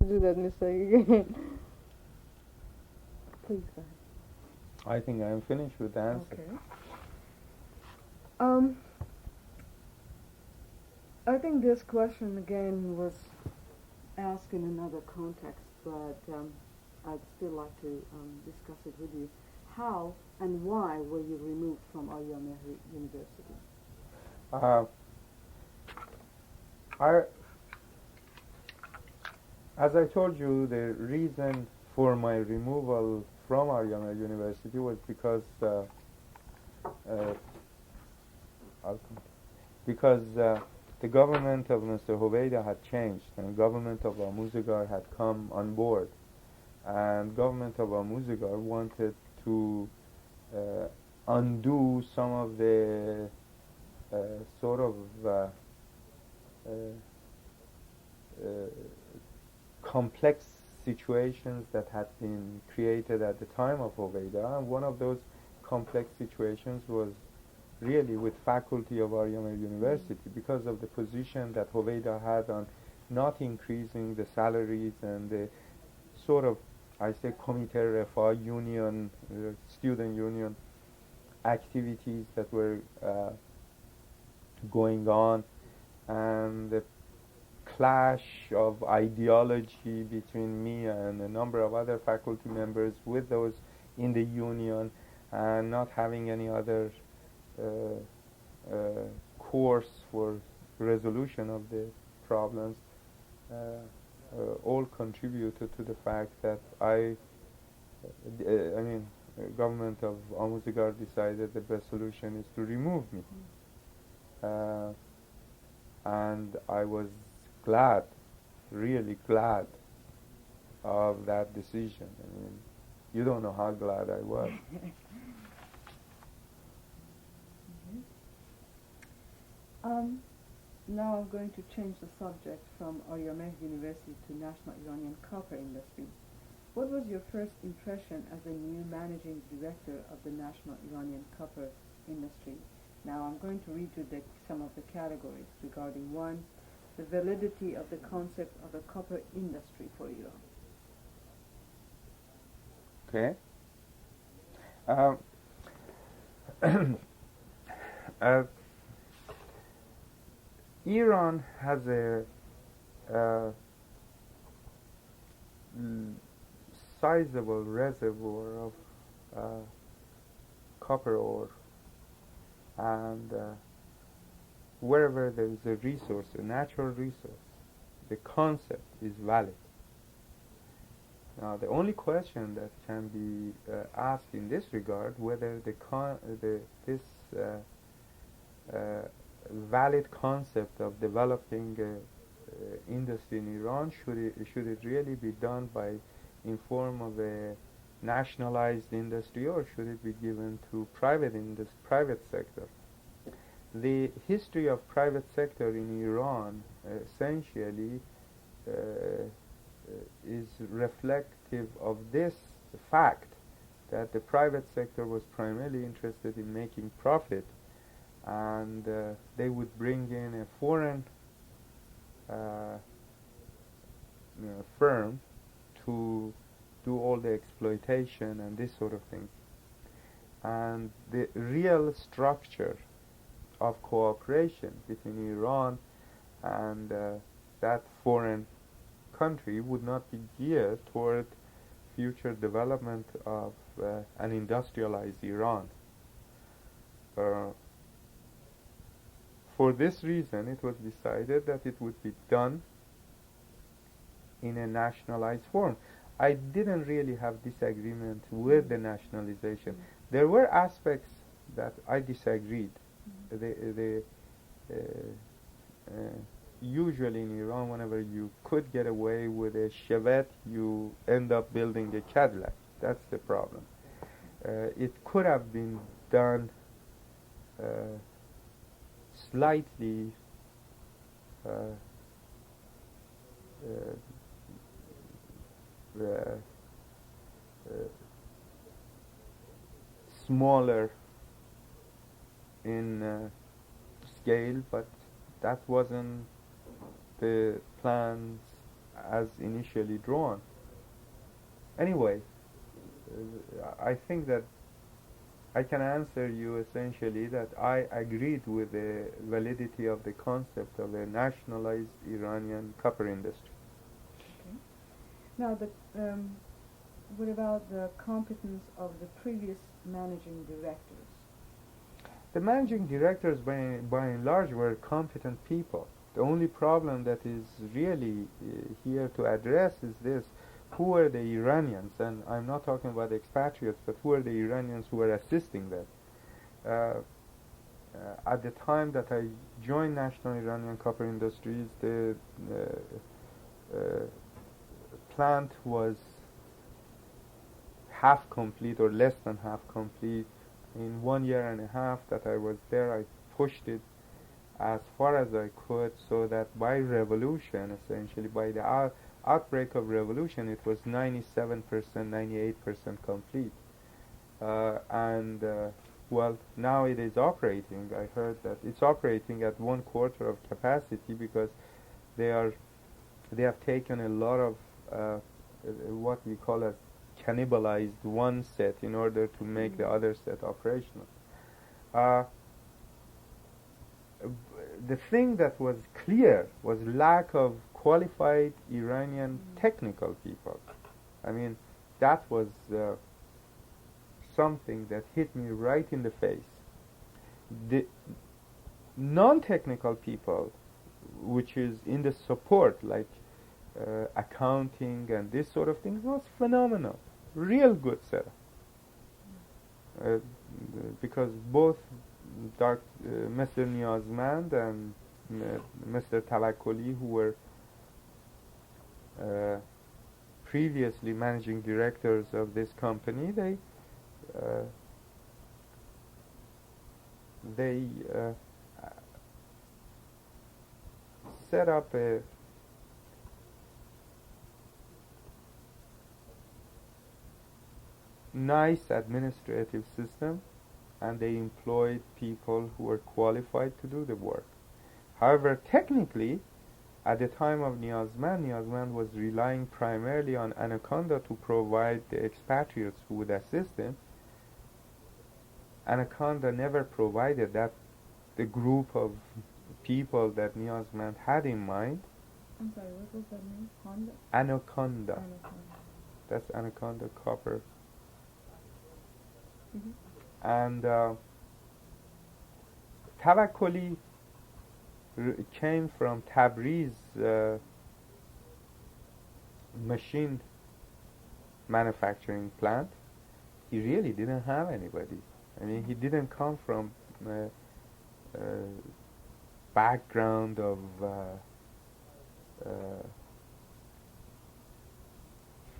Do that mistake again. Please go ahead. I think I am finished with the answer. Okay. I think this question again was asked in another context, but I'd still like to discuss it with you. How and why were you removed from Mehdi University? As I told you, the reason for my removal from Aryana University was because the government of Mr. Hoveyda had changed and the government of Amuzagar had come on board, and government of Amuzagar wanted to undo some of the sort of complex situations that had been created at the time of Hoveyda, and one of those complex situations was really with faculty of Aryana University because of the position that Hoveyda had on not increasing the salaries and the sort of, I say, Comité Refa union, student union activities that were going on, and the clash of ideology between me and a number of other faculty members with those in the union, and not having any other course for resolution of the problems, all contributed to the fact that government of Amuzagar decided the best solution is to remove me. And I was glad, really glad of that decision. I mean, you don't know how glad I was. Now I'm going to change the subject from Mehdi University to National Iranian Copper Industry. What was your first impression as a new managing director of the National Iranian Copper Industry? Now I'm going to read you some of the categories regarding one, the validity of the concept of a copper industry for Iran. Okay. Iran has a sizable reservoir of copper ore, and wherever there is a resource, a natural resource, the concept is valid. Now, the only question that can be asked in this regard, whether this valid concept of developing industry in Iran, should it really be done in form of a nationalized industry, or should it be given to private sector? The history of private sector in Iran essentially is reflective of this fact, that the private sector was primarily interested in making profit, and they would bring in a foreign firm to do all the exploitation and this sort of thing. And the real structure of cooperation between Iran and that foreign country would not be geared toward future development of an industrialized Iran. For this reason, it was decided that it would be done in a nationalized form. I didn't really have disagreement with the nationalization. There were aspects that I disagreed. Usually in Iran, whenever you could get away with a Chevette, you end up building a Cadillac. That's the problem. It could have been done slightly smaller in scale, but that wasn't the plans as initially drawn. Anyway, I think that I can answer you essentially that I agreed with the validity of the concept of a nationalized Iranian copper industry. Okay. Now, what about the competence of the previous managing directors? The managing directors, by and large, were competent people. The only problem that is really here to address is this: who are the Iranians? And I'm not talking about expatriates, but who are the Iranians who are assisting them? At the time that I joined National Iranian Copper Industries, the plant was half complete or less than half complete. In 1 year and a half that I was there, I pushed it as far as I could, so that by revolution, essentially by the outbreak of revolution, it was 97%, 98% complete. Well, now it is operating. I heard that it's operating at 1/4 of capacity because they have taken a lot of what we call as cannibalized one set in order to make the other set operational. The thing that was clear was lack of qualified Iranian technical people. I mean, that was something that hit me right in the face. The non-technical people, which is in the support, like accounting and this sort of things, was phenomenal. Real good setup. Because both Mr. Niyazmand and Mr. Tawakkoli, who were previously managing directors of this company, they set up a nice administrative system, and they employed people who were qualified to do the work. However, technically, at the time of Niyazmand was relying primarily on Anaconda to provide the expatriates who would assist him. Anaconda never provided that the group of people that Niyazmand had in mind. I'm sorry, what was that name? Honda? Anaconda. That's Anaconda Copper. Mm-hmm. And Tawakkoli came from Tabriz machine manufacturing plant. He really didn't have anybody. I mean, he didn't come from background of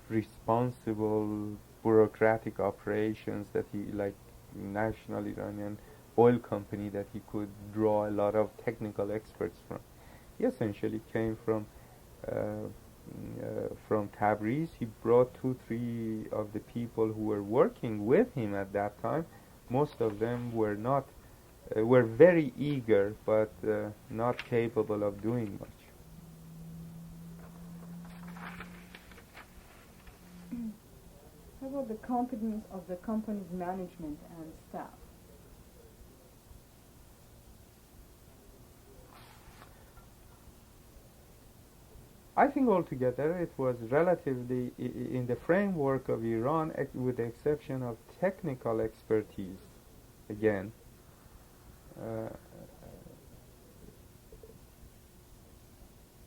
responsible bureaucratic operations that he, like National Iranian Oil Company, that he could draw a lot of technical experts from. He essentially came from Tabriz. He brought 2-3 of the people who were working with him at that time. Most of them were not were very eager, but not capable of doing much. How about the competence of the company's management and staff? I think altogether it was relatively in the framework of Iran, with the exception of technical expertise. Again,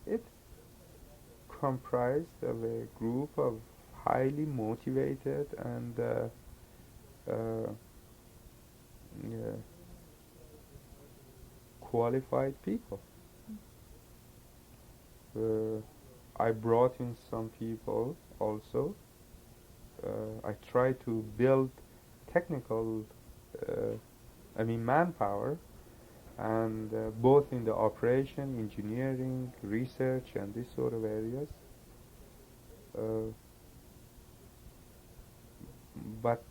it comprised of a group of highly motivated and qualified people. I brought in some people also. I tried to build technical, manpower, and both in the operation, engineering, research, and this sort of areas. But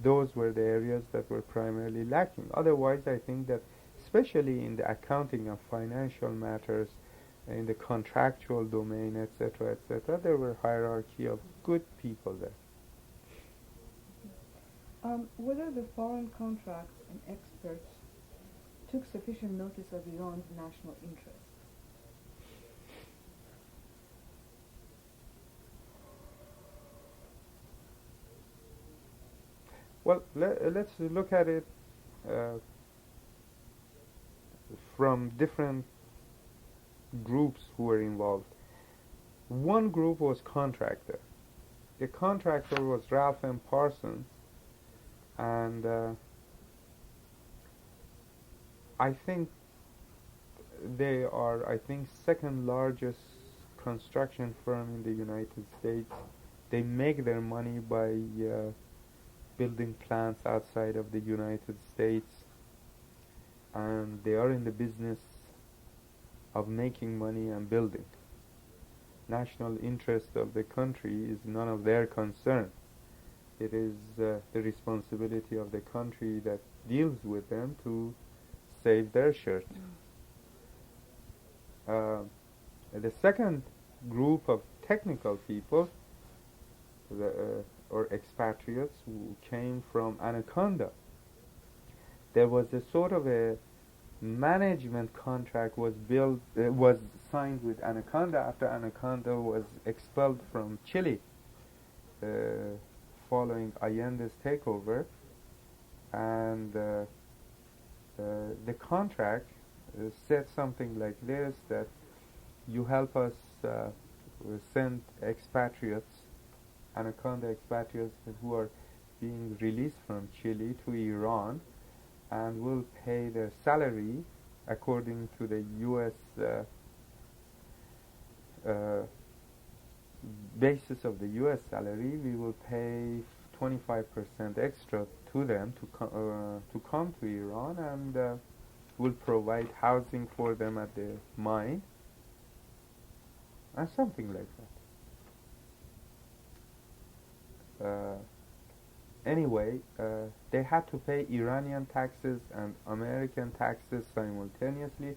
those were the areas that were primarily lacking. Otherwise, I think that especially in the accounting of financial matters, in the contractual domain, etc., etc., there were hierarchy of good people there. Whether the foreign contracts and experts took sufficient notice of Iran's national interest? Well, let's look at it from different groups who were involved. One group was contractor. The contractor was Ralph M. Parsons, and I think they are, second largest construction firm in the United States. They make their money by building plants outside of the United States, and they are in the business of making money and building. National interest of the country is none of their concern. It is the responsibility of the country that deals with them to save their shirt. The second group of technical people, or expatriates, who came from Anaconda. There was a sort of a management contract was signed with Anaconda after Anaconda was expelled from Chile following Allende's takeover, and the contract said something like this, that you help us send expatriates, Anaconda expatriates who are being released from Chile to Iran, and we'll pay their salary according to the U.S. Basis of the U.S. salary. We will pay 25% extra to them to come to Iran, and we'll provide housing for them at the mine, and something like that. Anyway, they had to pay Iranian taxes and American taxes simultaneously,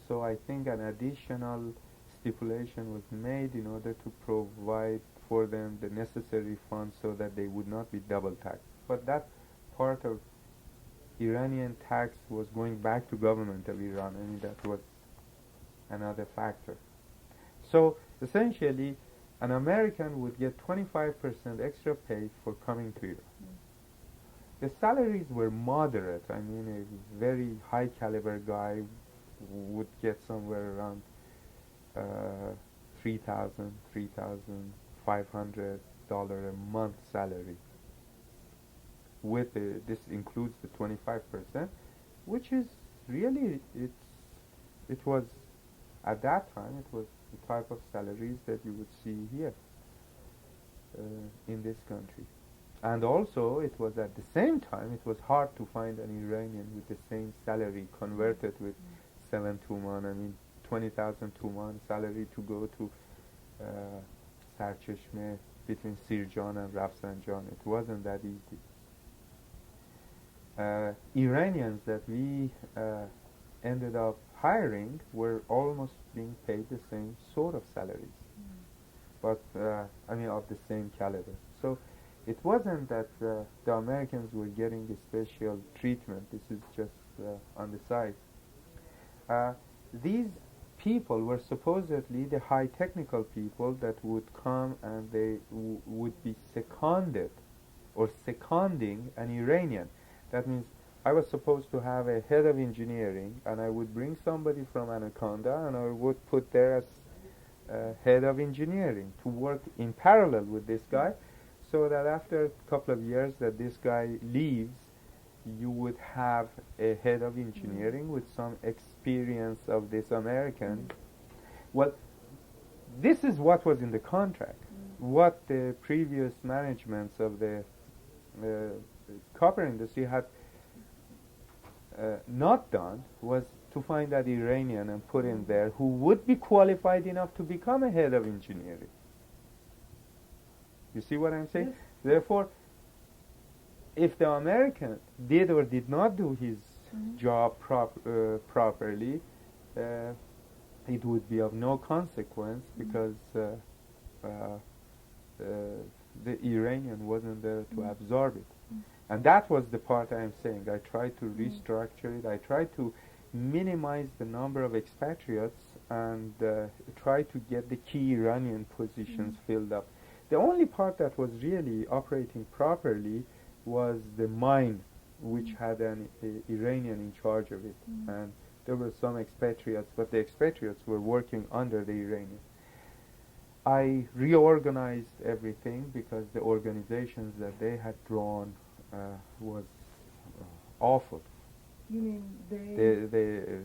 so I think an additional stipulation was made in order to provide for them the necessary funds so that they would not be double taxed. But that part of Iranian tax was going back to government of Iran, and that was another factor. So essentially, an American would get 25% extra pay for coming to Iran. The salaries were moderate. I mean, a very high caliber guy would get somewhere around $3,000, $3,500 a month salary. With this includes the 25%, which is really, it was, at that time, it was the type of salaries that you would see here in this country. And also, it was at the same time, it was hard to find an Iranian with the same salary converted with 7 Tuman, I mean 20,000 Tuman salary to go to Sarcheshme between Sirjan and Rafsanjan. It wasn't that easy. Iranians that we ended up hiring were almost being paid the same sort of salaries, but I mean of the same caliber. So it wasn't that the Americans were getting a special treatment. This is just on the side. These people were supposedly the high technical people that would come, and they would be seconded or seconding an Iranian. That means I was supposed to have a head of engineering, and I would bring somebody from Anaconda, and I would put there as head of engineering to work in parallel with this guy, so that after a couple of years that this guy leaves, you would have a head of engineering with some experience of this American. Well, this is what was in the contract. What the previous managements of the copper industry had not done was to find that Iranian and put in there who would be qualified enough to become a head of engineering. You see what I'm saying? Yes. Therefore, if the American did or did not do his job properly, it would be of no consequence because uh, the Iranian wasn't there to absorb it. And that was the part I am saying. I tried to restructure it. I tried to minimize the number of expatriates and try to get the key Iranian positions filled up. The only part that was really operating properly was the mine, which had an Iranian in charge of it. And there were some expatriates, but the expatriates were working under the Iranian. I reorganized everything because the organizations that they had drawn was awful. You mean The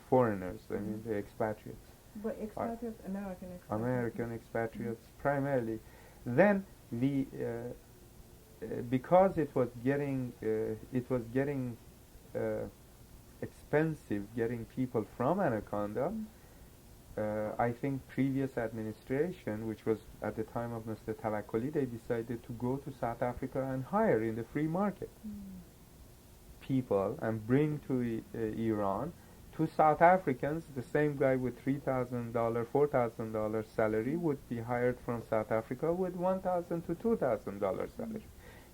foreigners, I mean the expatriates. But expatriates, American expatriates. American expatriates primarily. Then we, because it was getting expensive getting people from Anaconda. I think previous administration, which was at the time of Mr. Tawakkoli, they decided to go to South Africa and hire in the free market people and bring to Iran. To South Africans, the same guy with $3,000, $4,000 salary would be hired from South Africa with $1,000 to $2,000 salary.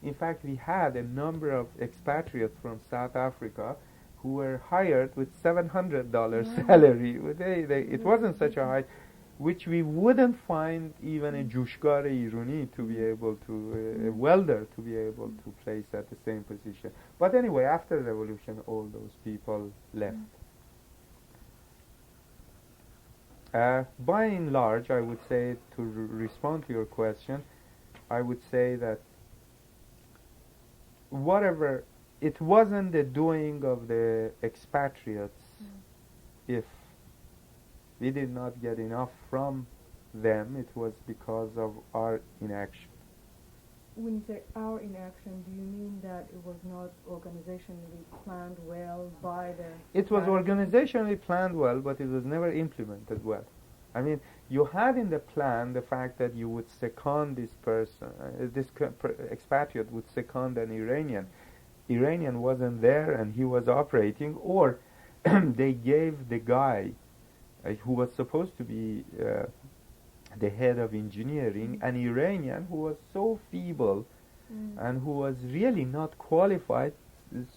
In fact, we had a number of expatriates from South Africa who were hired with $700 salary. It wasn't such a high, which we wouldn't find even a jushgar Irani to be able to, a welder to be able to place at the same position. But anyway, after the revolution, all those people left. By and large, I would say, to respond to your question, I would say that whatever, it wasn't the doing of the expatriates if we did not get enough from them, it was because of our inaction. When you say our inaction, do you mean that it was not organizationally planned well by the... It was organizationally planned well, but it was never implemented well. I mean, you had in the plan the fact that you would second this person, expatriate would second an Iranian. Iranian wasn't there and he was operating, or they gave the guy who was supposed to be the head of engineering, an Iranian who was so feeble and who was really not qualified,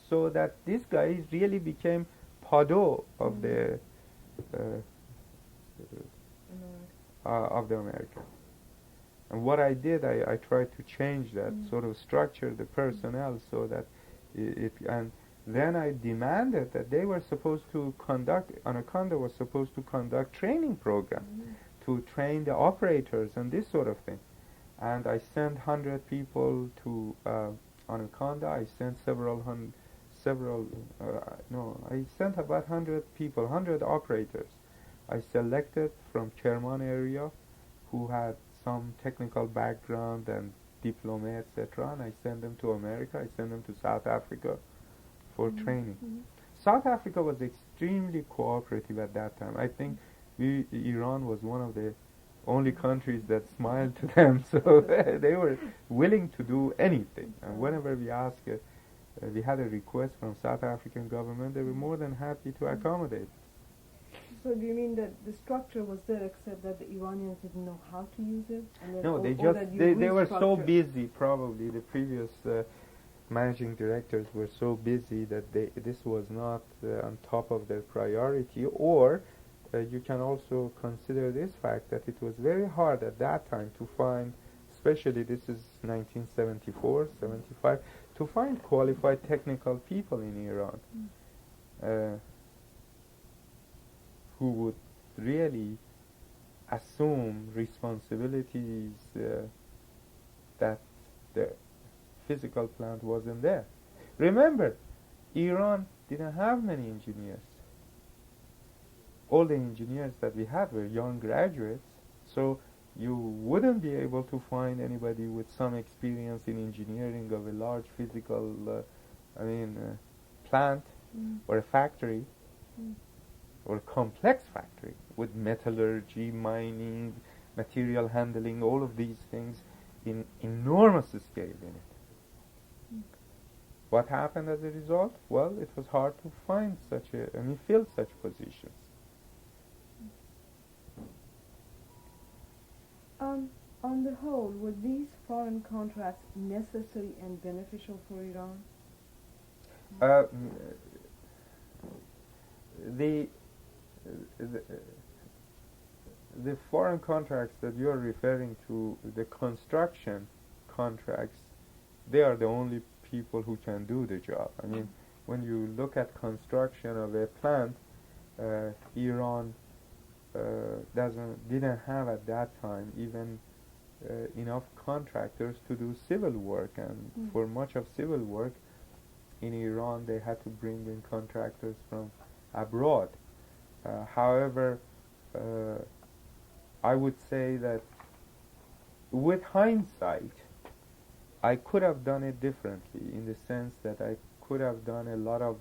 so that this guy really became Pado of the America. And what I did, I tried to change that, sort of structure the personnel so that and then I demanded that they were supposed to conduct, Anaconda was supposed to conduct training programs to train the operators and this sort of thing. And I sent 100 people to Anaconda. I sent I sent about 100 people, 100 operators. I selected from Kerman area who had some technical background and diploma, etc. And I sent them to America. I sent them to South Africa for training. South Africa was extremely cooperative at that time. I think Iran was one of the only countries that smiled to them, so they were willing to do anything. And whenever we asked, we had a request from South African government, they were more than happy to accommodate. So do you mean that the structure was there, except that the Iranians didn't know how to use it? And No, they were so busy, probably the previous managing directors were so busy that this was not on top of their priority, or you can also consider this fact that it was very hard at that time to find, especially this is 1974, 75, to find qualified technical people in Iran who would really assume responsibilities that the physical plant wasn't there. Remember, Iran didn't have many engineers. All the engineers that we had were young graduates, so you wouldn't be able to find anybody with some experience in engineering of a large physical plant or a factory or a complex factory with metallurgy, mining, material handling, all of these things in enormous scale in it. What happened as a result? Well, it was hard to find fill such positions. On the whole, were these foreign contracts necessary and beneficial for Iran? Uh, mm, the, the the foreign contracts that you're referring to, the construction contracts, they are the only people who can do the job. I mean, when you look at construction of a plant, Iran didn't have at that time even enough contractors to do civil work, and for much of civil work in Iran they had to bring in contractors from abroad. However, I would say that with hindsight, I could have done it differently, in the sense that I could have done a lot of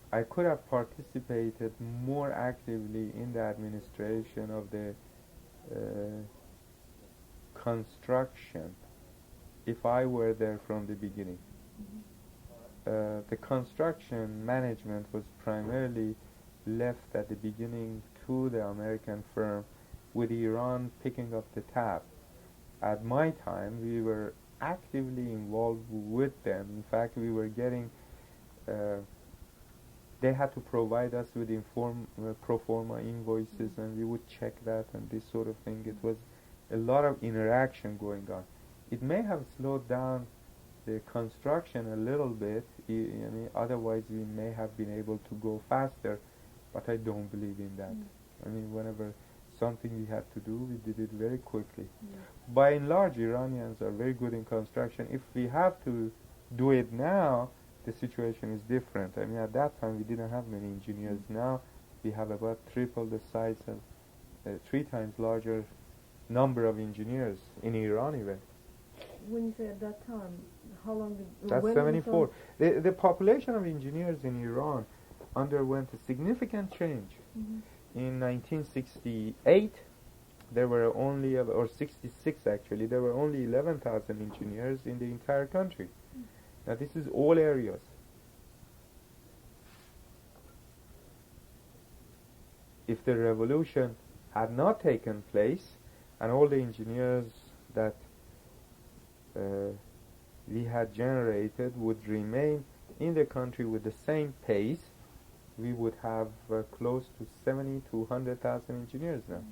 I could have participated more actively in the administration of the construction if I were there from the beginning. The construction management was primarily left at the beginning to the American firm, with Iran picking up the tab. At my time, we were actively involved with them. In fact, we were getting they had to provide us with pro forma invoices, and we would check that and this sort of thing. It was a lot of interaction going on. It may have slowed down the construction a little bit, otherwise we may have been able to go faster, but I don't believe in that. I mean, whenever something we had to do, we did it very quickly. By and large, Iranians are very good in construction. If we have to do it now, the situation is different. I mean, at that time we didn't have many engineers. Now we have about triple the size of 3 times larger number of engineers in Iran even. When you say at that time, how long did... That's when 74. The population of engineers in Iran underwent a significant change. In 1968, there were only, or 66 actually, there were only 11,000 engineers in the entire country. Now this is all areas. If the revolution had not taken place, and all the engineers that we had generated would remain in the country with the same pace, we would have close to 70 to 100,000 engineers now.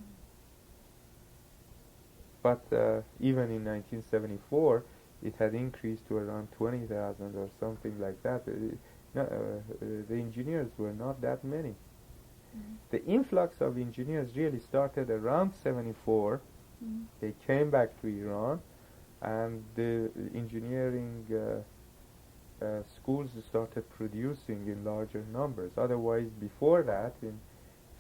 But even in 1974, it had increased to around 20,000 or something like that. The engineers were not that many. The influx of engineers really started around 74. They came back to Iran, and the engineering schools started producing in larger numbers. Otherwise, before that, in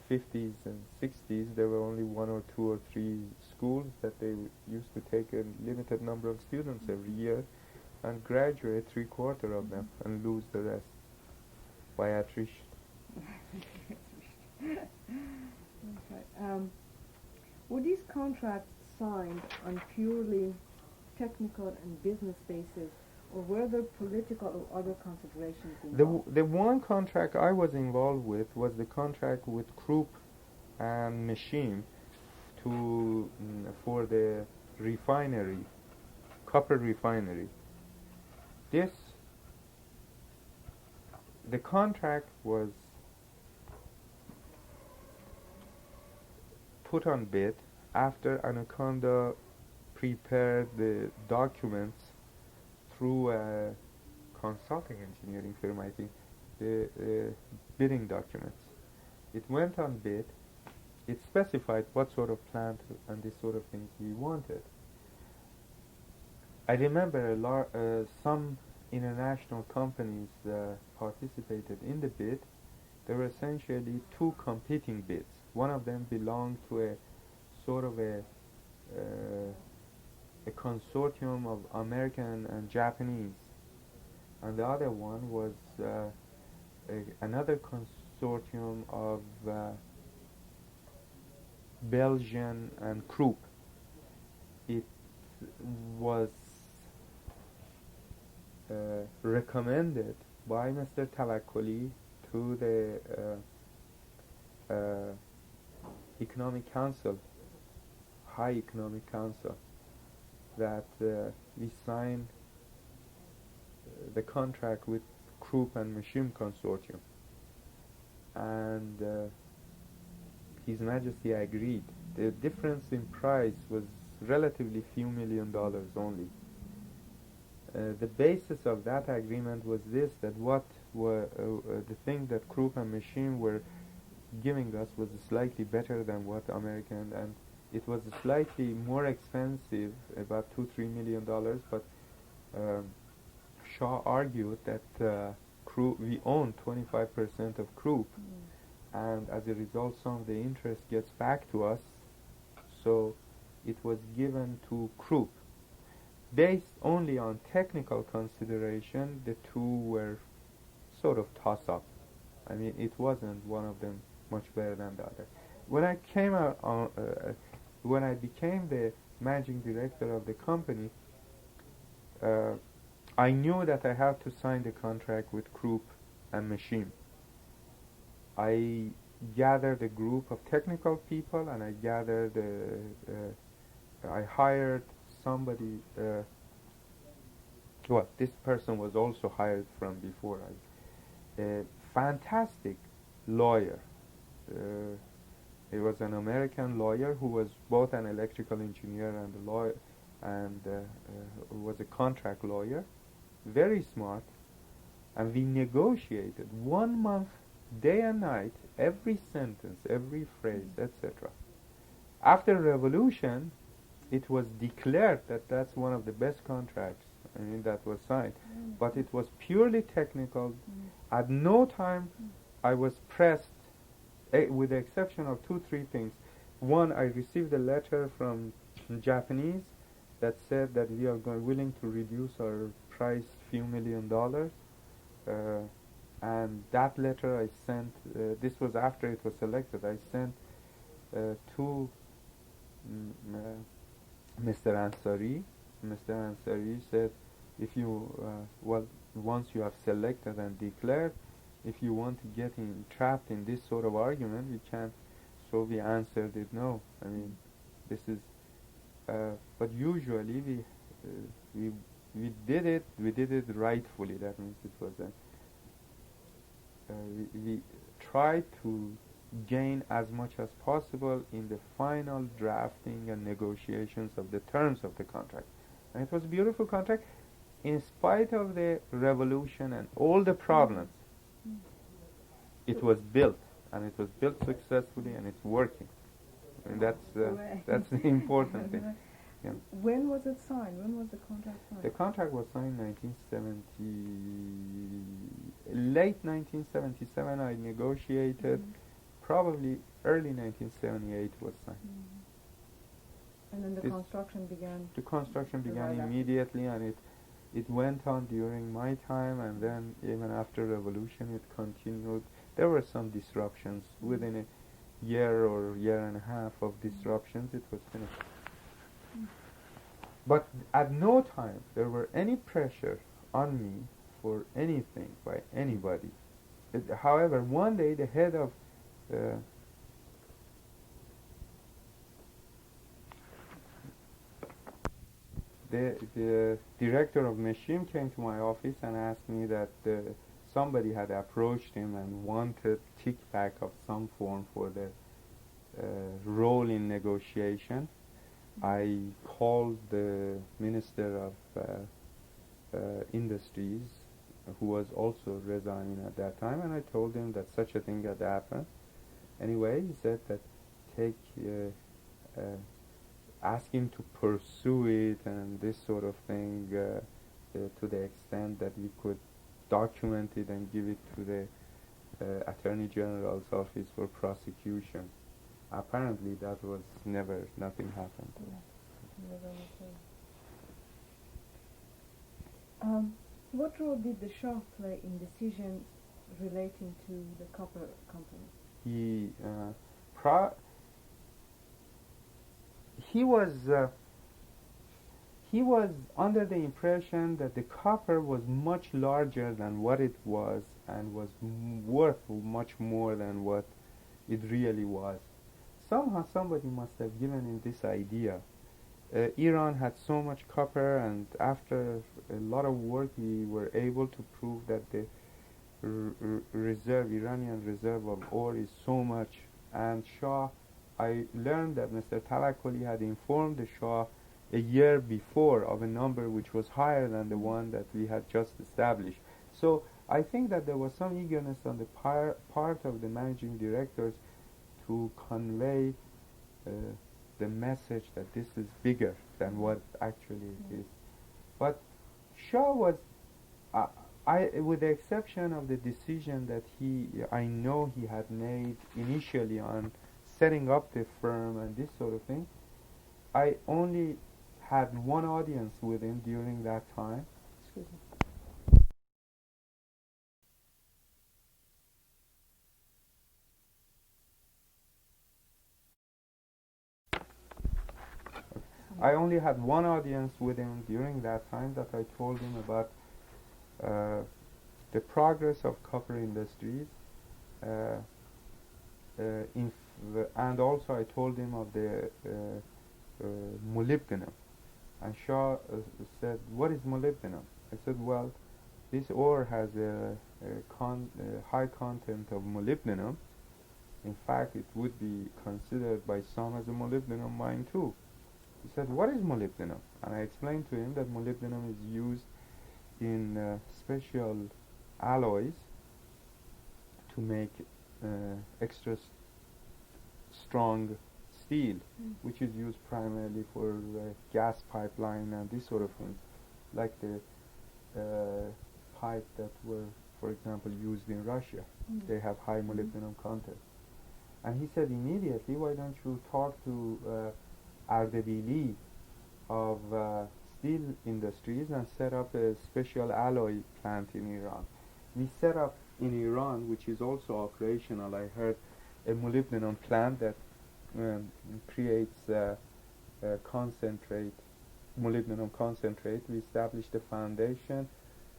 50s and 60s, there were only 1 or 2 or 3 schools that they used to take a limited number of students every year and graduate 3/4 of them and lose the rest by attrition. Okay. Were these contracts signed on purely technical and business basis, or were there political or other considerations involved? The one contract I was involved with was the contract with Krupp and Machine for the refinery, copper refinery. The contract was put on bid after Anaconda prepared the documents through a consulting engineering firm, I think, the bidding documents. It went on bid. It specified what sort of plant and this sort of things we wanted. I remember some international companies participated in the bid. There were essentially 2 competing bids. One of them belonged to a sort of a consortium of American and Japanese, and the other one was another consortium of Belgian and Krupp. It was recommended by Mr. Tawakkoli to the Economic Council, High Economic Council, that we signed the contract with Krupp and Machine Consortium, and His Majesty agreed. The difference in price was relatively few $1 million only. The basis of that agreement was this, that what were the thing that Krupp and Machine were giving us was slightly better than what American, and it was slightly more expensive, about $2-3 million, but Shah argued that we own 25% of Krupp, and as a result some of the interest gets back to us, so it was given to Krupp. Based only on technical consideration, the two were sort of toss-up. I mean, it wasn't one of them much better than the other. When I became the managing director of the company, I knew that I had to sign the contract with Krupp and Machine. I gathered a group of technical people, and I hired somebody. This person was also hired from before. A fantastic lawyer. He was an American lawyer who was both an electrical engineer and a lawyer, and was a contract lawyer. Very smart, and we negotiated 1 month, day and night, every sentence, every phrase, etc. After revolution, it was declared that that's one of the best contracts, I mean, that was signed. But it was purely technical. At no time I was pressed, with the exception of 2-3 things. One, I received a letter from Japanese that said that we are willing to reduce our price few $1 million. And that letter I sent, this was after it was selected, I sent to Mr. Ansari. Mr. Ansari said, if you, once you have selected and declared, if you want to get trapped in this sort of argument, we can't. So we answered it no. I mean, this is, but usually we did it rightfully. That means it was we tried to gain as much as possible in the final drafting and negotiations of the terms of the contract. And it was a beautiful contract in spite of the revolution and all the problems. It was built, and it was built successfully, and it's working. And that's the important thing. Yeah. When was it signed? When was the contract signed? The contract was signed late 1977. I negotiated. Probably early 1978 was signed. And then the construction began? The construction began immediately, and it went on during my time, and then even after revolution it continued. There were some disruptions. Within a year or year and a half of disruptions, it was finished. But at no time there were any pressure on me for anything by anybody. However, one day the head of the director of Machine came to my office and asked me that somebody had approached him and wanted kickback of some form for the role in negotiation. I called the Minister of Industries, who was also resigning at that time, and I told him that such a thing had happened. Anyway, he said that ask him to pursue it and this sort of thing to the extent that we could document it and give it to the Attorney General's office for prosecution. Apparently that was nothing happened. What role did the Shah play in decisions relating to the copper company? he was under the impression that the copper was much larger than what it was and was worth much more than what it really was. Somehow somebody must have given him this idea. Iran had so much copper, and after a lot of work we were able to prove that the Iranian reserve of ore is so much. And Shah, I learned that Mr. Tawakkoli had informed the Shah a year before of a number which was higher than the one that we had just established. So I think that there was some eagerness on the part of the managing directors to convey the message that this is bigger than what actually it is. But Shah was, with the exception of the decision that I know he had made initially on setting up the firm and this sort of thing, I only had one audience with him during that time. Excuse me. I only had one audience with him during that time, that I told him about the progress of copper industries, and also I told him of the molybdenum. And Shah said, "What is molybdenum?" I said, "Well, this ore has a high content of molybdenum. In fact, it would be considered by some as a molybdenum mine too." He said, "What is molybdenum?" And I explained to him that molybdenum is used in special alloys to make extra strong steel, which is used primarily for gas pipeline and this sort of things, like the pipe that were, for example, used in Russia. They have high molybdenum content. And he said immediately, "Why don't you talk to Ardebili of steel industries and set up a special alloy plant in Iran?" We set up in Iran, which is also operational, I heard, a molybdenum plant that creates molybdenum concentrate. We established the foundation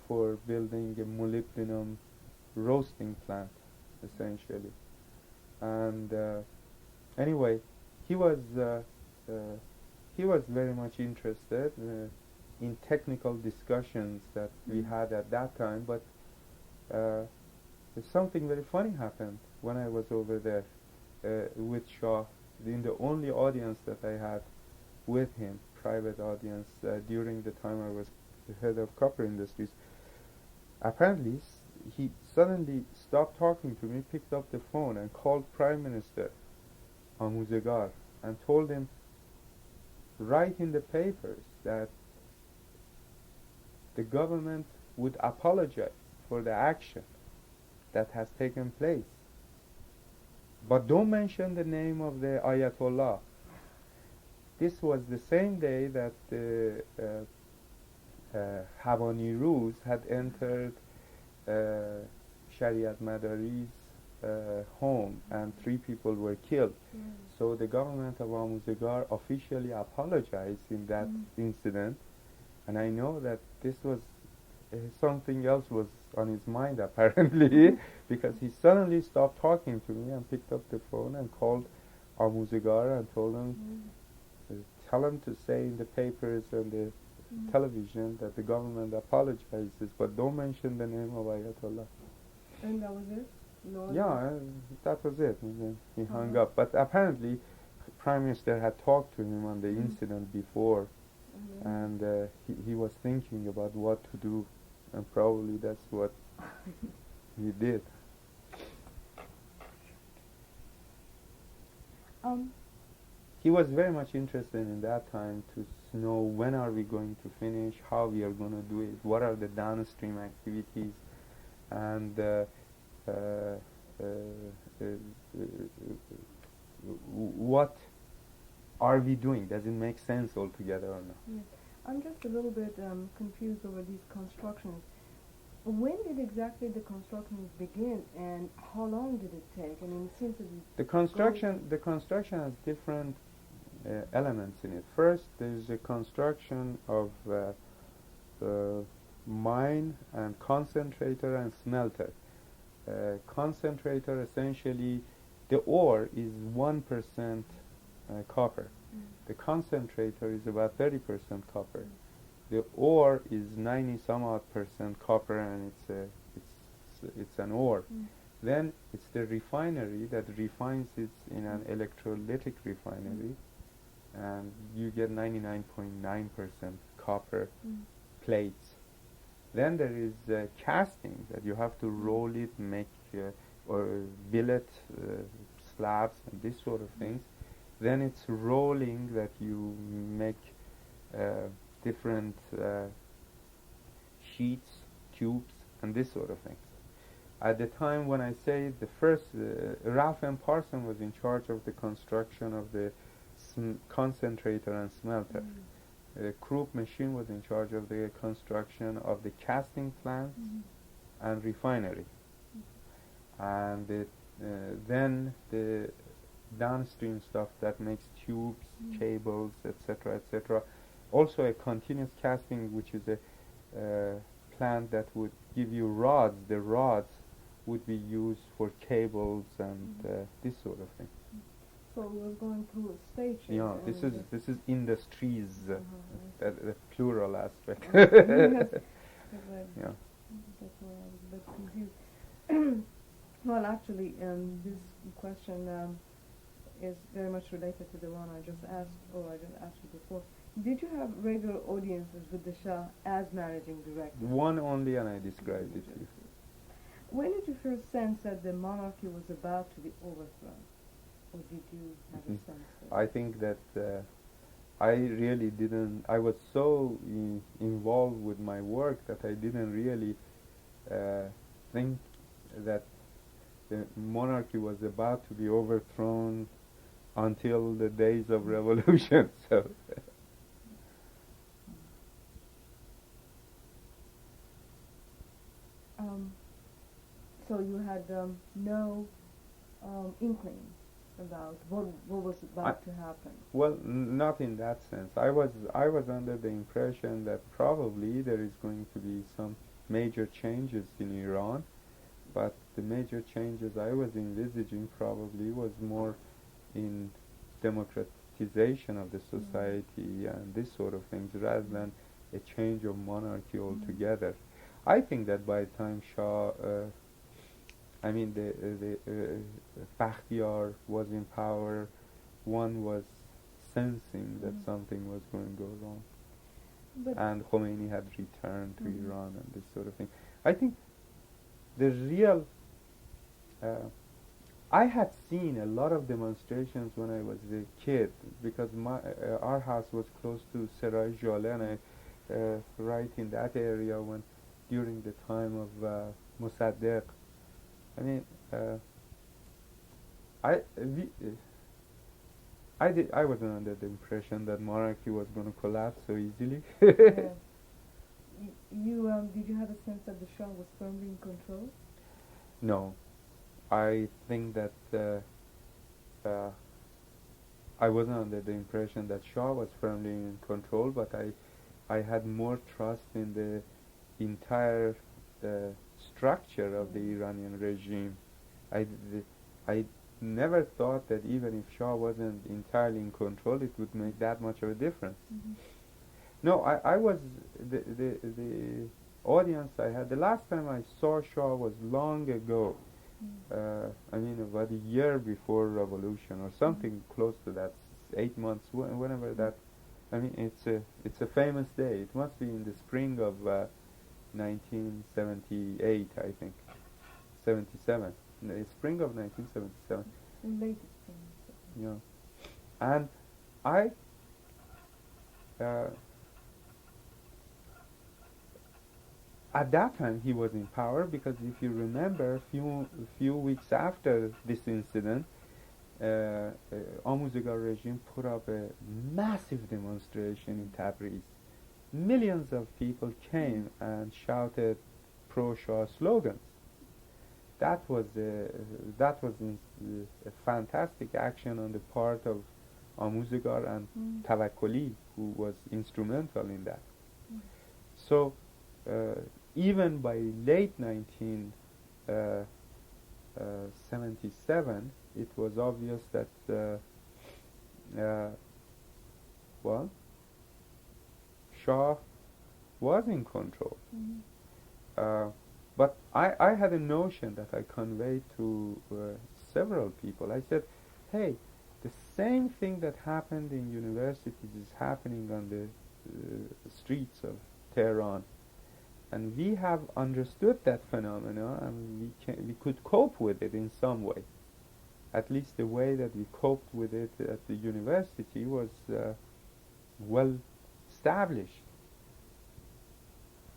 for building a molybdenum roasting plant, essentially. And anyway, he was very much interested in technical discussions that we had at that time, but something very funny happened when I was over there with Shah, in the only audience that I had with him, private audience, during the time I was the head of copper industries. Apparently he suddenly stopped talking to me, picked up the phone and called Prime Minister Amuzegar and told him, "Write in the papers that the government would apologize for the action that has taken place, but don't mention the name of the Ayatollah." This was the same day that the Havani Ruz had entered Shariat Madari's home, and 3 people were killed. So the government of Amuzegar officially apologized in that incident, and I know that this was something else was on his mind apparently, because he suddenly stopped talking to me and picked up the phone and called Amuzegar and told him, tell him to say in the papers and the television that the government apologizes, but don't mention the name of Ayatollah. And that was it? No, yeah, that was it. And then he hung up. But apparently, Prime Minister had talked to him on the incident before, and he was thinking about what to do, and probably that's what he did. He was very much interested in that time to know when are we going to finish, how we are going to do it, what are the downstream activities, and what are we doing? Does it make sense altogether or not? Yes. I'm just a little bit confused over these constructions. When did exactly the constructions begin, and how long did it take? I mean, it seems to be the construction has different elements in it. First, there's a construction of mine and concentrator and smelter. Concentrator, essentially, the ore is 1% copper. The concentrator is about 30% copper. The ore is 90 some odd percent copper, and it's an ore. Then it's the refinery that refines it in an electrolytic refinery, and you get 99.9% copper plates. Then there is casting, that you have to roll it, make or billet slabs and this sort of things. Then it's rolling, that you make different sheets, tubes, and this sort of things. At the time when I say the first, Ralph M. Parson was in charge of the construction of the concentrator and smelter. Krupp Machine was in charge of the construction of the casting plants and refinery. And then the downstream stuff that makes tubes, cables, etc., etc. Also a continuous casting, which is a plant that would give you rods. The rods would be used for cables and this sort of thing. So we were going through stages. Yeah, this is industries, the plural aspect. Yes. Yeah. That's why I was a bit confused. Well, actually, this question is very much related to the one I just asked you before. Did you have regular audiences with the Shah as managing director? One only, and I described it to you. When did you first sense that the monarchy was about to be overthrown? Or did you have a sense of I think that I really didn't. I was so involved with my work that I didn't really think that the monarchy was about to be overthrown until the days of revolution. So. So you had no inkling about what was about to happen? Well, not in that sense. I was under the impression that probably there is going to be some major changes in Iran, but the major changes I was envisaging probably was more in democratization of the society and this sort of things, rather than a change of monarchy altogether. I think that by the time Shah, the Bakhtiyar was in power, one was sensing that something was going to go wrong. But And Khomeini had returned to Iran and this sort of thing. I think the real... I had seen a lot of demonstrations when I was a kid, because our house was close to Serai Jale, and I right in that area when during the time of Mossadegh. I wasn't under the impression that monarchy was going to collapse so easily. did you have a sense that the Shah was firmly in control? No, I think that I wasn't under the impression that Shah was firmly in control, but I had more trust in the entire structure of the Iranian regime. I never thought that even if Shah wasn't entirely in control, it would make that much of a difference. No, I was the audience I had. The last time I saw Shah was long ago. About a year before revolution or something close to that, 8 months, whenever that. It's a famous day. It must be in the spring of 1978, I think. 77. The spring of 1977. Late spring. Yeah. And I at that time he was in power, because if you remember, few weeks after this incident, Amuzgar regime put up a massive demonstration in Tabriz. Millions of people came and shouted pro-Shah slogans. That was a fantastic action on the part of آموزگار and Tawakkoli, who was instrumental in that. So even by late 1977, it was obvious that well, Shah was in control. But I had a notion that I conveyed to several people. I said, hey, the same thing that happened in universities is happening on the streets of Tehran. And we have understood that phenomena, and we could cope with it in some way. At least the way that we coped with it at the university was well established.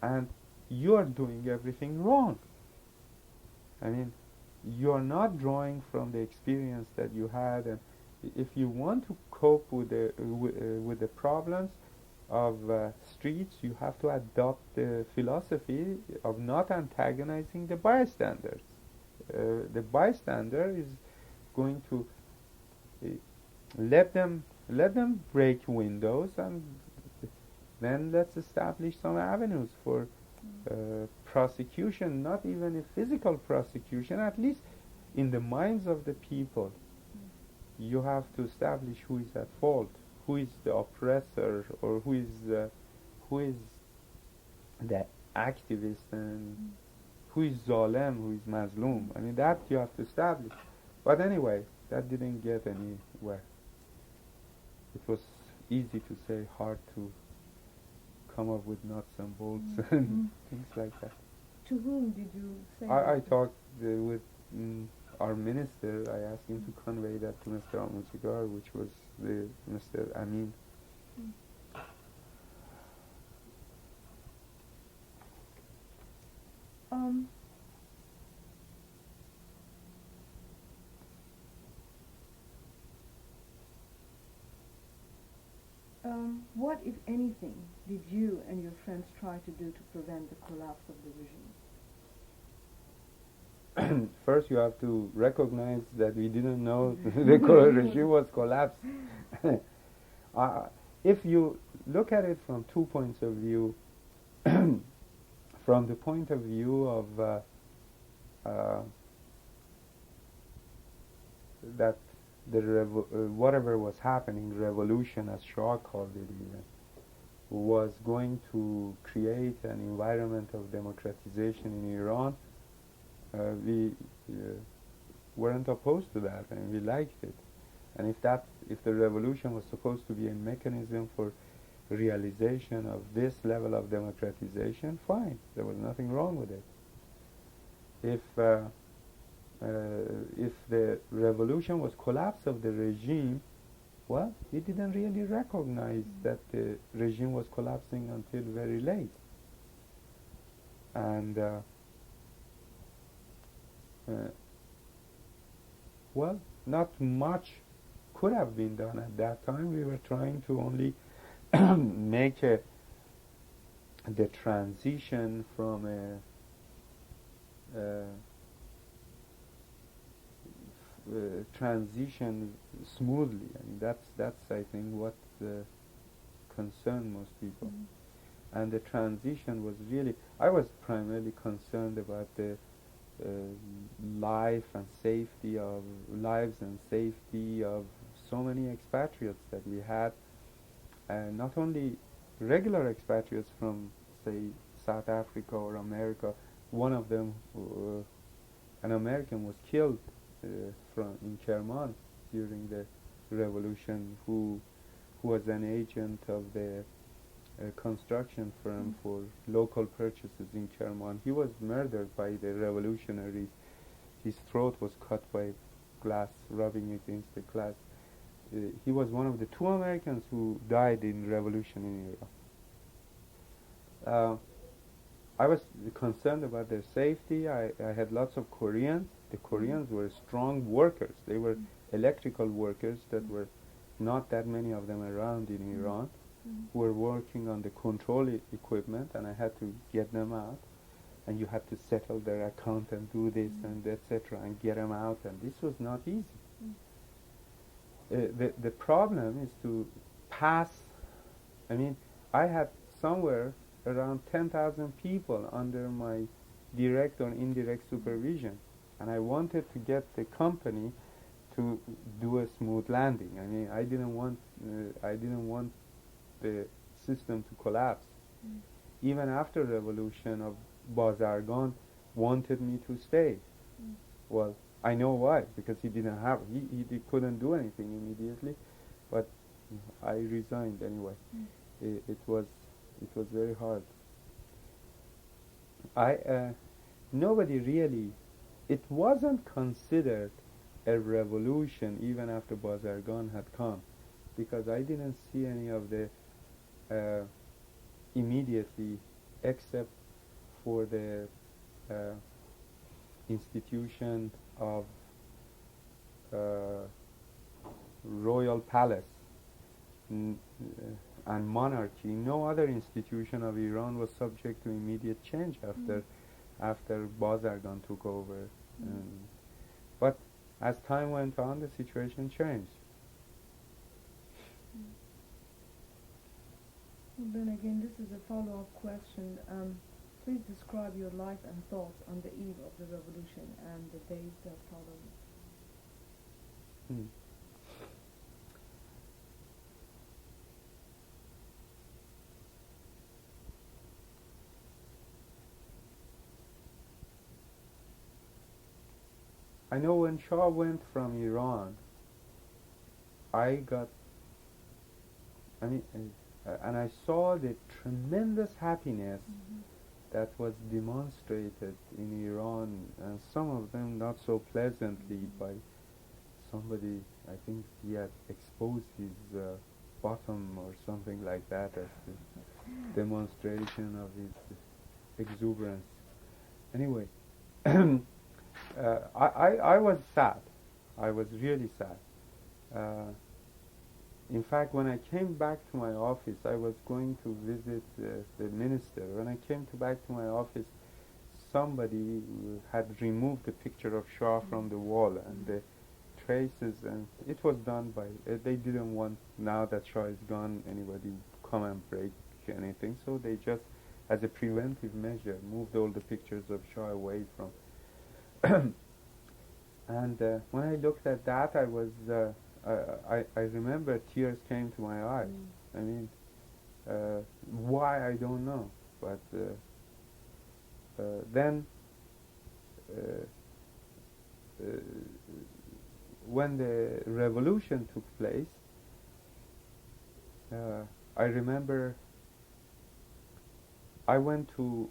And you are doing everything wrong. I mean, you are not drawing from the experience that you had, and if you want to cope with the problems of streets, you have to adopt the philosophy of not antagonizing the bystanders. The bystander is going to let them break windows, and then let's establish some avenues for prosecution, not even a physical prosecution, at least in the minds of the people. You have to establish who is at fault, who is the oppressor, or who is the activist, and who is Zalem, who is Mazlum. I mean, that you have to establish. But anyway, that didn't get anywhere. It was easy to say, hard to come up with nuts and bolts and things like that. To whom did you say I talked with our minister. I asked him to convey that to Mr. Amuzigar, which was Mr. Amin. What, if anything, did you and your friends try to do to prevent the collapse of the regime? First, you have to recognize that we didn't know the regime was collapsed. If you look at it from 2 points of view, from the point of view of that whatever was happening, revolution as Shah called it even, was going to create an environment of democratization in Iran, we weren't opposed to that, and we liked it. And if the revolution was supposed to be a mechanism for realization of this level of democratization, fine, there was nothing wrong with it. If the revolution was collapse of the regime, well, we didn't really recognize that the regime was collapsing until very late. And well, not much could have been done at that time. We were trying to only make the transition from transition smoothly. I mean, that's I think what concerned most people. And the transition was really, I was primarily concerned about the lives and safety of so many expatriates that we had, and not only regular expatriates from, say, South Africa or America. One of them, an American, was killed in Kerman during the revolution, who was an agent of the construction firm for local purchases in Kerman. He was murdered by the revolutionaries. His throat was cut by glass, rubbing against the glass. He was one of the 2 Americans who died in revolution in Iran. I was concerned about their safety. I had lots of Koreans. The Koreans were strong workers. They were electrical workers that were not that many of them around in Iran, who were working on the control equipment, and I had to get them out. And you had to settle their account and do this and etc. and get them out, and this was not easy. the problem is to pass. I mean, I had somewhere around 10,000 people under my direct or indirect supervision, and I wanted to get the company to do a smooth landing. I mean, I didn't want the system to collapse. Even after revolution of Bazargan wanted me to stay. Well, I know why, because he couldn't do anything immediately, but I resigned anyway. It was very hard. Nobody really, it wasn't considered a revolution even after Bazargan had come, because I didn't see any of the immediately, except for the institution of royal palace and monarchy. No other institution of Iran was subject to immediate change after Bazargan took over. But as time went on, the situation changed. Well, then again, this is a follow-up question. Please describe your life and thoughts on the eve of the revolution and the days that followed. I know when Shah went from Iran, and I saw the tremendous happiness that was demonstrated in Iran, and some of them not so pleasantly by somebody. I think he had exposed his bottom or something like that as the demonstration of his exuberance. Anyway, I was sad. I was really sad. In fact, when I came back to my office, I was going to visit the minister. When I came back to my office, somebody had removed the picture of Shah from the wall, and the traces, and it was done by, they didn't want, now that Shah is gone, anybody come and break anything, so they just, as a preventive measure, moved all the pictures of Shah away from. And when I looked at that, I was, I remember tears came to my eyes. I mean, why, I don't know, but then when the revolution took place, I remember I went to,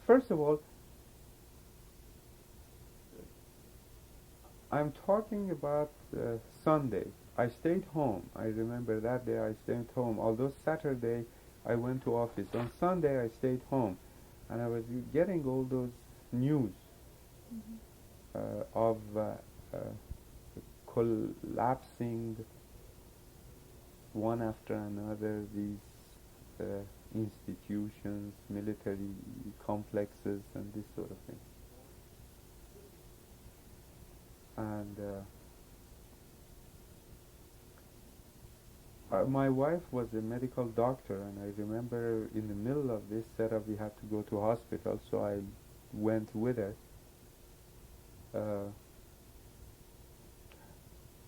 first of all, I'm talking about Sunday. I stayed home. I remember that day I stayed home. Although Saturday I went to office. On Sunday I stayed home, and I was getting all those news of collapsing one after another these institutions, military complexes, and this sort of thing. And my wife was a medical doctor, and I remember in the middle of this setup we had to go to hospital, so I went with her.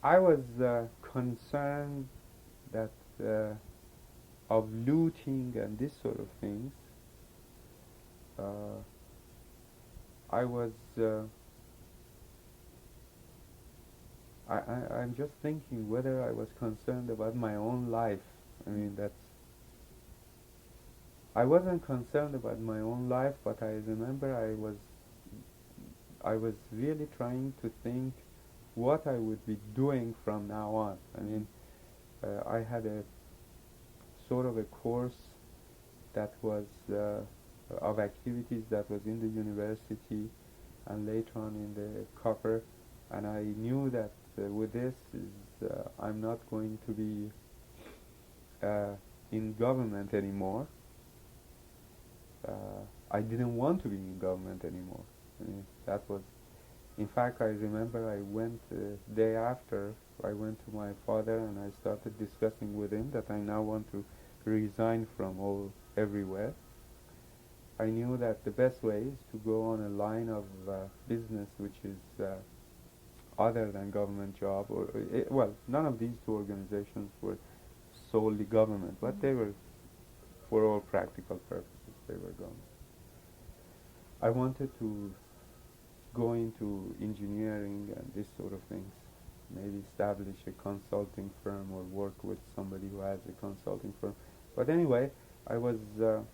I was concerned that of looting and this sort of things. I was I'm just thinking whether I was concerned about my own life. I mean, I wasn't concerned about my own life, but I remember I was really trying to think what I would be doing from now on. I mean, I had a sort of a course that was of activities that was in the university and later on in the copper, and I knew that with this I'm not going to be in government anymore. I didn't want to be in government anymore. I mean, that was In fact, I remember I went day after, I went to my father and I started discussing with him that I now want to resign from everywhere. I knew that the best way is to go on a line of business which is other than government job, or well, none of these two organizations were solely government, but they were, for all practical purposes, they were government. I wanted to go into engineering and this sort of things, maybe establish a consulting firm or work with somebody who has a consulting firm. But anyway, I was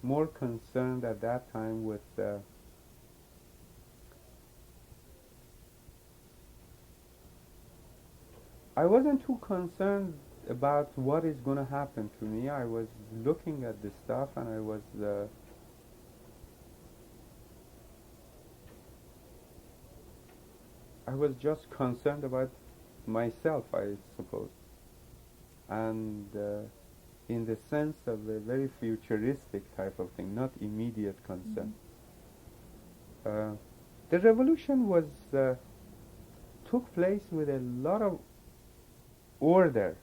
more concerned at that time with I wasn't too concerned about what is going to happen to me. I was looking at the stuff and I was just concerned about myself, I suppose, and in the sense of a very futuristic type of thing, not immediate concern. The revolution was took place with a lot of order,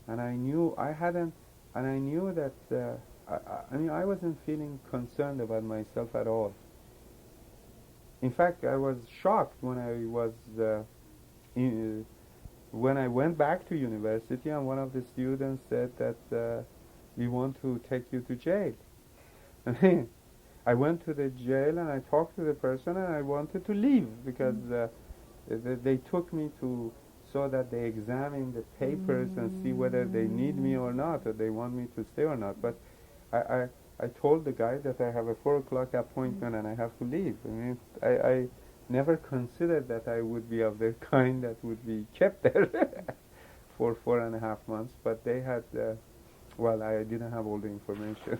and I knew I hadn't, and I knew that I mean, I wasn't feeling concerned about myself at all. In fact, I was shocked when I was when I went back to university and one of the students said that we want to take you to jail. I went to the jail and I talked to the person and I wanted to leave because they took me to, so that they examine the papers and see whether they need me or not, or they want me to stay or not. But I told the guy that I have a 4 o'clock appointment and I have to leave. I mean, I never considered that I would be of the kind that would be kept there for 4.5 months. But they had, well, I didn't have all the information.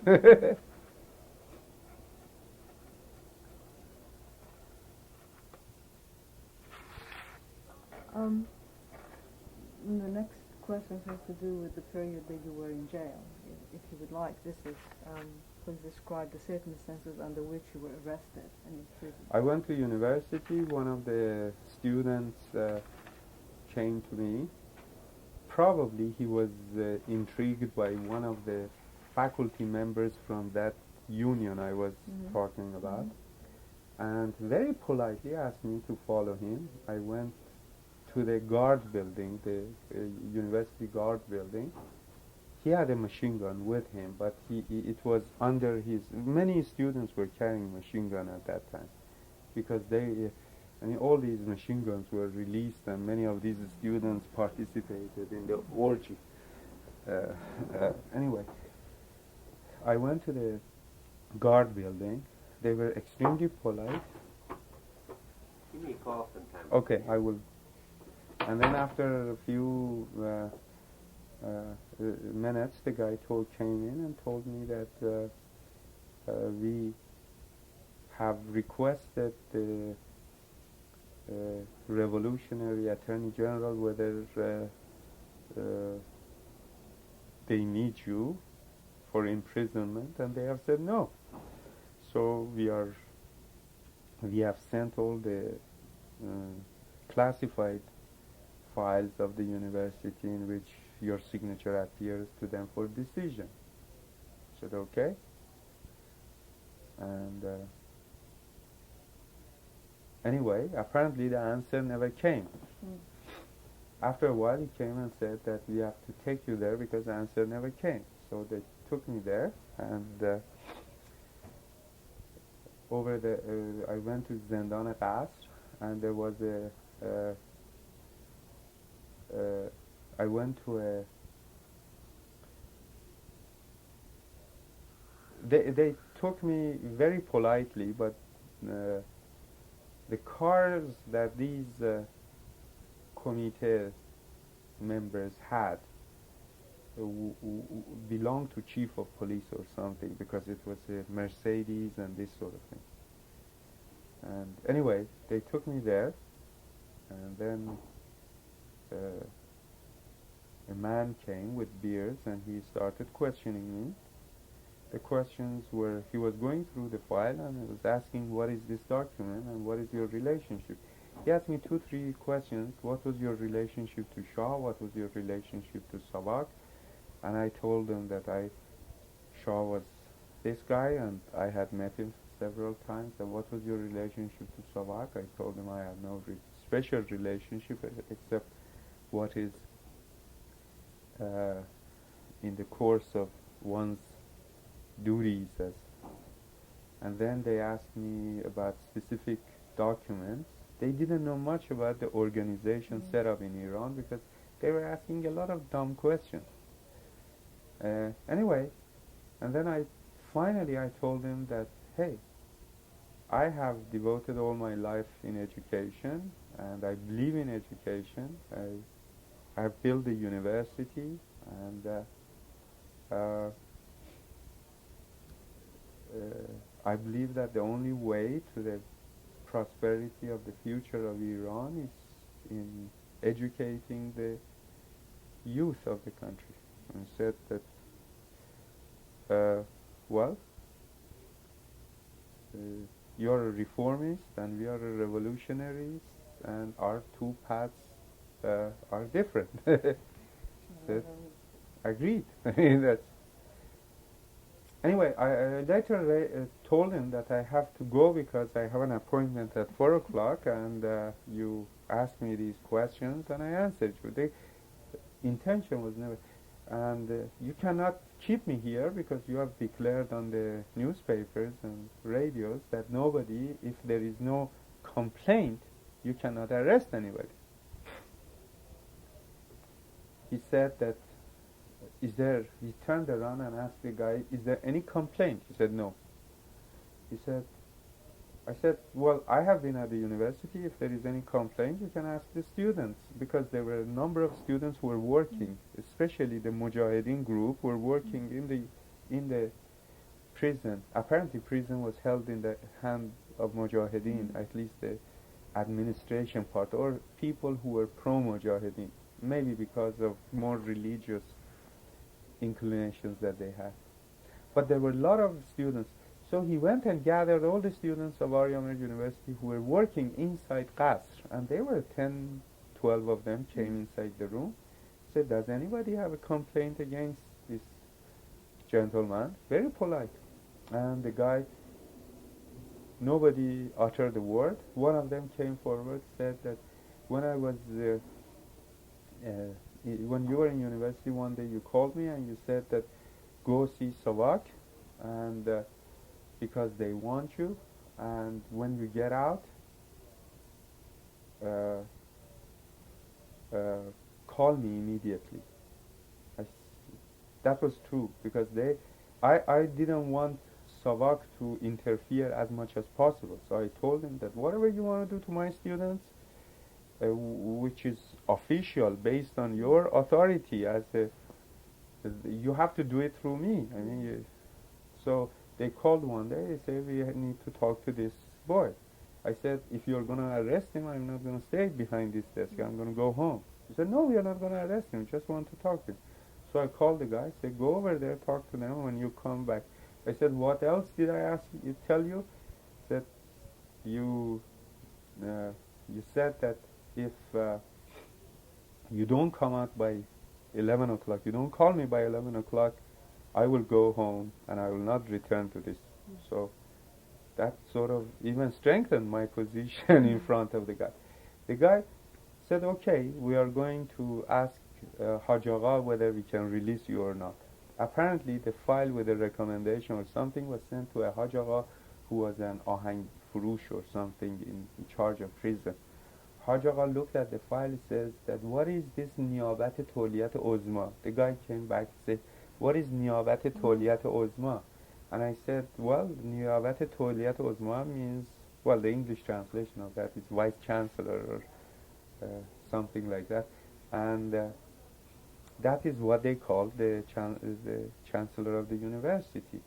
The next question has to do with the period that you were in jail. If you would like, this is, please describe the circumstances under which you were arrested and imprisoned. I went to university. One of the students came to me. Probably he was intrigued by one of the faculty members from that union I was talking about, and very politely asked me to follow him. I went to the guard building, the university guard building. He had a machine gun with him, but it was under his, many students were carrying machine gun at that time, because they, I mean, all these machine guns were released and many of these students participated in the orgy. Anyway, I went to the guard building. They were extremely polite. Give me a call sometime. Okay, I will. And then after a few minutes, the guy came in and told me that we have requested the Revolutionary Attorney General whether they need you for imprisonment, and they have said no. So we have sent all the classified files of the university in which your signature appears to them for decision. I said okay, and anyway, apparently the answer never came. After a while he came and said that we have to take you there because the answer never came. So they took me there, and over the I went to Zindan Qasr, and there was I went to a they took me very politely, but the cars that these committee members had belonged to chief of police or something, because it was a Mercedes and this sort of thing. And anyway, they took me there, and then a man came with beers and he started questioning me. The questions were, he was going through the file and he was asking, what is this document and what is your relationship? He asked me 2-3 questions. What was your relationship to Shah? What was your relationship to Savak? And I told him that Shah was this guy, and I had met him several times. And what was your relationship to Savak? I told him I had no special relationship except what is in the course of one's duties. And then they asked me about specific documents. They didn't know much about the organization set up in Iran because they were asking a lot of dumb questions. Anyway, and then I told them that, hey, I have devoted all my life in education, and I believe in education. I have built a university, and I believe that the only way to the prosperity of the future of Iran is in educating the youth of the country. And said that, you're a reformist and we are a revolutionaries, and our two paths are different. Said, agreed. That's Anyway, I later told him that I have to go because I have an appointment at 4 o'clock, and you asked me these questions and I answered you. The intention was never, and you cannot keep me here because you have declared on the newspapers and radios that nobody, if there is no complaint, you cannot arrest anybody. He said that, he turned around and asked the guy, is there any complaint? He said, no. I said, well, I have been at the university. If there is any complaint, you can ask the students, because there were a number of students who were working, especially the Mujahideen group, were working in the prison. Apparently, prison was held in the hand of Mujahideen, at least the administration part, or people who were pro-Mujahideen, maybe because of more religious inclinations that they had. But there were a lot of students. So he went and gathered all the students of Aryamir University who were working inside Qasr, and they were 10, 12 of them came inside the room. Said, does anybody have a complaint against this gentleman? Very polite. And the guy, nobody uttered a word. One of them came forward, said that when I was when you were in university, one day you called me and you said that go see Savak, and because they want you, and when you get out, call me immediately. That was true, because I didn't want Savak to interfere as much as possible. So I told him that whatever you want to do to my students, which is official based on your authority you have to do it through me. I mean, so they called one day. They said, we need to talk to this boy. I said, if you're going to arrest him, I'm not going to stay behind this desk. I'm going to go home. He said, no, we are not going to arrest him. Just want to talk to him. So I called the guy. Said, go over there, talk to them when you come back. I said, what else did I tell you? He said, you said that if you don't come out by 11 o'clock, you don't call me by 11 o'clock, I will go home and I will not return to this. So that sort of even strengthened my position in front of the guy. The guy said, okay, we are going to ask Haj Agha whether we can release you or not. Apparently the file with a recommendation or something was sent to a Haj Agha who was an Ahang Furush or something in charge of prison. Haj Agha looked at the file, says that, what is this Niyabat Tawliyat Uzma? The guy came back and said, what is Niyabat Tawliyat Uzma? And I said, well, Niyabat Tawliyat Uzma means, well, the English translation of that is Vice Chancellor or something like that. And that is what they call the Chancellor of the University.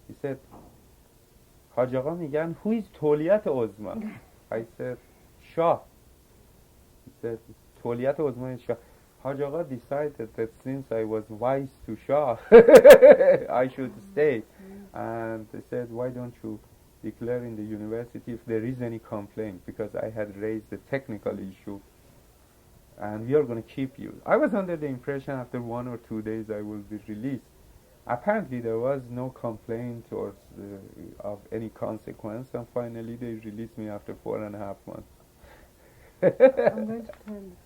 He said, Haj Agha migan, who is Tawliyat Uzma? I said, Shah. He said, Tawliyat Uzma is Shah. Haj Agha decided that since I was vice to Shah, I should stay. And they said, why don't you declare in the university if there is any complaint, because I had raised the technical issue, and we are going to keep you. I was under the impression after 1 or 2 days I will be released. Apparently there was no complaint or of any consequence, and finally they released me after 4.5 months. I'm going to turn the